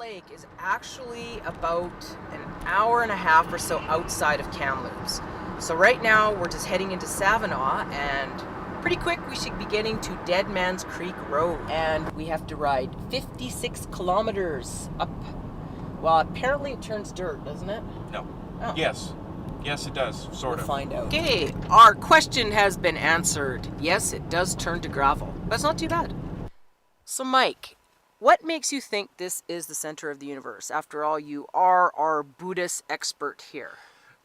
Lake is actually about an hour and a half or so outside of Kamloops. So right now we're just heading into Savinaw, and pretty quick we should be getting to Dead Man's Creek Road. And we have to ride 56 kilometers up. Well, apparently it turns dirt, doesn't it? No. Oh. Yes. Yes, it does. Sort We'll of. find out. Okay, our question has been answered. Yes, it does turn to gravel. That's not too bad. So Mike, what makes you think this is the center of the universe? After all, you are our Buddhist expert here.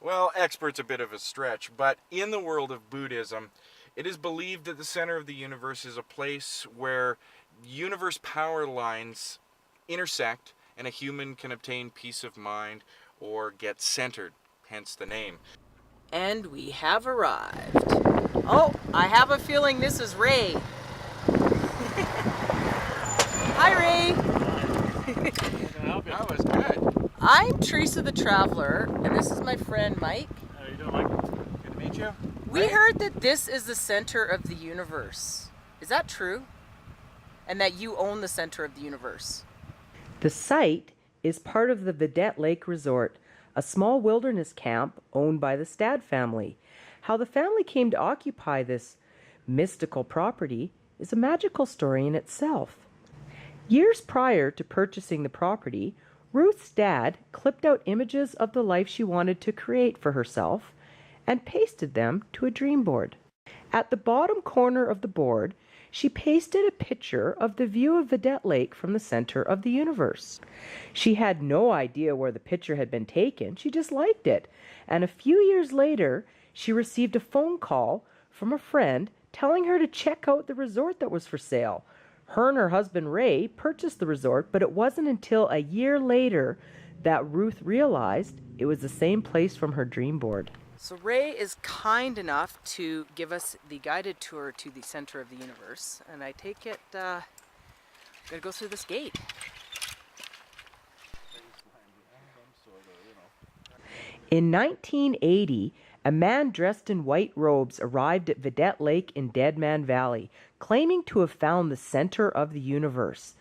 Well, expert's a bit of a stretch, but in the world of Buddhism, it is believed that the center of the universe is a place where universe power lines intersect and a human can obtain peace of mind or get centered, hence the name. And we have arrived. Oh, I have a feeling this is Ray. Hi, Ray. That was good. I'm Teresa the Traveler, and this is my friend Mike. How you doing, Mike? Good to meet you. We heard that this is the center of the universe. Is that true? And that you own the center of the universe? The site is part of the Vedette Lake Resort, a small wilderness camp owned by the Stad family. How the family came to occupy this mystical property is a magical story in itself. Years prior to purchasing the property, Ruth's dad clipped out images of the life she wanted to create for herself and pasted them to a dream board. At the bottom corner of the board, she pasted a picture of the view of Vedette Lake from the center of the universe. She had no idea where the picture had been taken, she just liked it. And a few years later, she received a phone call from a friend telling her to check out the resort that was for sale. Her and her husband Ray purchased the resort, but it wasn't until a year later that Ruth realized it was the same place from her dream board. So Ray is kind enough to give us the guided tour to the center of the universe, and I take it, gotta go through this gate. In 1980, a man dressed in white robes arrived at Vedette Lake in Dead Man Valley, claiming to have found the center of the universe.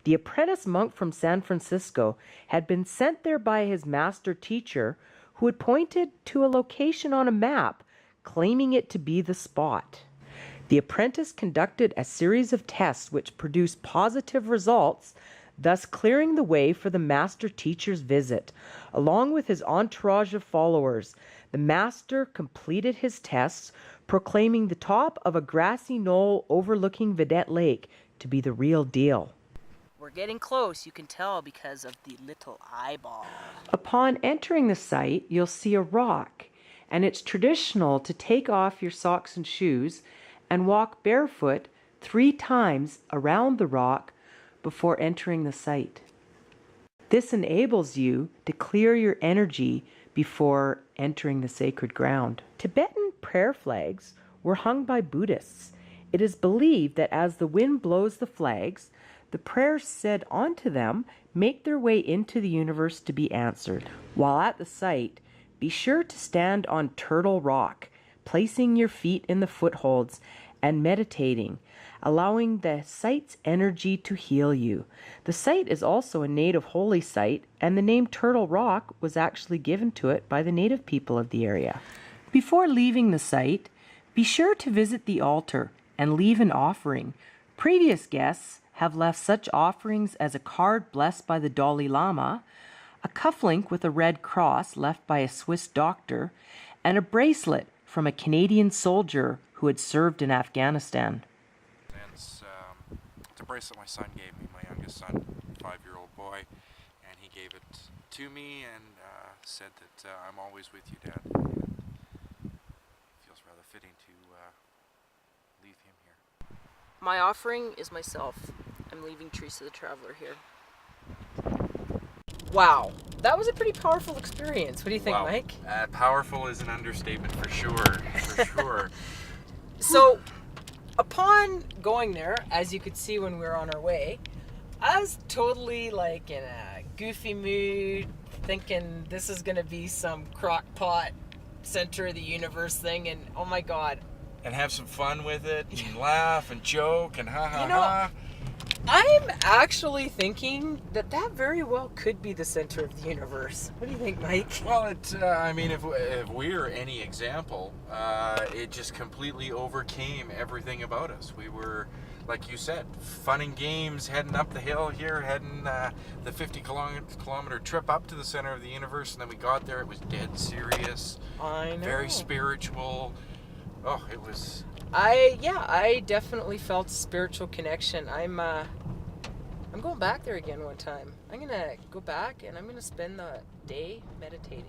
The apprentice monk from San Francisco had been sent there by his master teacher, who had pointed to a location on a map, claiming it to be the spot. The apprentice conducted a series of tests which produced positive results, thus clearing the way for the master teacher's visit. Along with his entourage of followers, the master completed his tests, proclaiming the top of a grassy knoll overlooking Vedette Lake to be the real deal. We're getting close, you can tell because of the little eyeball. Upon entering the site, you'll see a rock, and it's traditional to take off your socks and shoes and walk barefoot 3 times around the rock before entering the site. This enables you to clear your energy before entering the sacred ground. Tibetan prayer flags were hung by Buddhists. It is believed that as the wind blows the flags, the prayers said onto them make their way into the universe to be answered. While at the site, be sure to stand on Turtle Rock, placing your feet in the footholds and meditating, allowing the site's energy to heal you. The site is also a native holy site, and the name Turtle Rock was actually given to it by the native people of the area. Before leaving the site, be sure to visit the altar and leave an offering. Previous guests have left such offerings as a card blessed by the Dalai Lama, a cufflink with a red cross left by a Swiss doctor, and a bracelet from a Canadian soldier who had served in Afghanistan. It's a bracelet my son gave me, my youngest son, 5-year-old boy, and he gave it to me and said that I'm always with you, Dad. And it feels rather fitting to leave him here. My offering is myself. I'm leaving Teresa the Traveler here. Wow, that was a pretty powerful experience. What do you think, Wow. Mike? Powerful is an understatement for sure. So, upon going there, as you could see when we were on our way, I was totally like in a goofy mood, thinking this is gonna be some crock-pot center of the universe thing, and oh my god. And have some fun with it, and laugh and joke and ha ha You know, ha. I'm actually thinking that very well could be the center of the universe. What do you think, Mike? Well, I mean, if we're any example, it just completely overcame everything about us. We were, like you said, fun and games, heading up the hill here, heading the 50-kilometer trip up to the center of the universe, and then we got there, it was dead serious, I know. very spiritual. Oh, it was... I definitely felt a spiritual connection. I'm going back there again one time. I'm gonna go back and I'm gonna spend the day meditating.